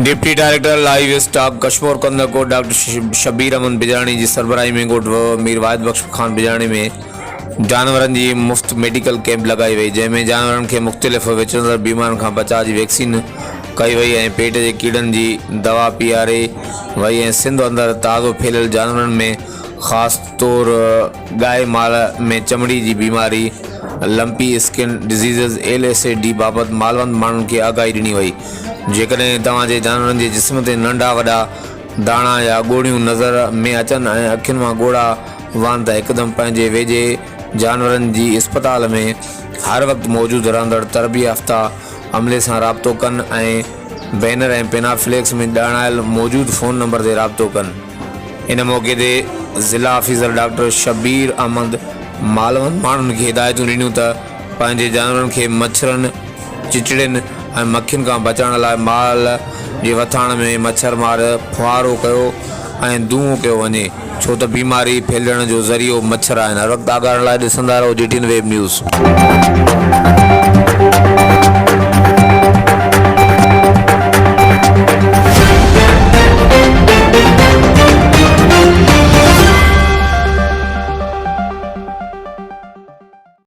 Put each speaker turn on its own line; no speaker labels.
Deputy director livestock Kashmir कंदर को doctor Shabir Ahmad Bijani ji सरबराही में गोट मीर वाहिद बख्श खान बिजाणी में जानवरनि जी मुफ़्त मेडिकल कैंप लगाई वई, जंहिंमें जानवरनि खे मुख़्तलिफ़ विचंदड़ बीमारियुनि खां बचाव जी वैक्सीन कई वई ऐं पेट जे कीड़नि जी दवा पीआरे वई ऐं सिंध अंदरि ताज़ो फैलियल जानवरनि में ख़ासि तौर गाय माल में चमड़ी जी बीमारी लंपी स्किन डिजीज़ LSAD बाबति मालवंत माण्हुनि खे आगाही ॾिनी वई। जेकॾहिं तव्हांजे जानवरनि जे जिस्म ते नंढा वॾा दाणा या ॻोढ़ियूं नज़र में अचनि ऐं अखियुनि मां ॻोढ़ा वहनि त हिकदमि पंहिंजे वेझे जानवरनि जी अस्पताल में हर वक़्तु मौजूदु रहंदड़ तरबियत याफ़्ता अमले सां राब्तो कनि ऐं बैनर ऐं पेनाफ्लेक्स में ॼाणायल मौजूदु फ़ोन नंबर ते राब्तो कनि। इन मौक़े ते ज़िला ऑफिसर डॉक्टर शबीर अहमद मालवंत माण्हुनि खे हिदायतूं ॾिनियूं त पंहिंजे जानवरनि खे मच्छरनि चिचड़ियुनि ऐं मक्खियुनि खां बचाइण लाइ माल जे वथाण में मच्छरमार फुहारो कयो ऐं दूंहों कयो वञे, छो त बीमारी फैलण जो ज़रियो मच्छर आहिनि। हर वक़्तु आगाहण लाइ ॾिसंदा रहो GTN वेब न्यूज़।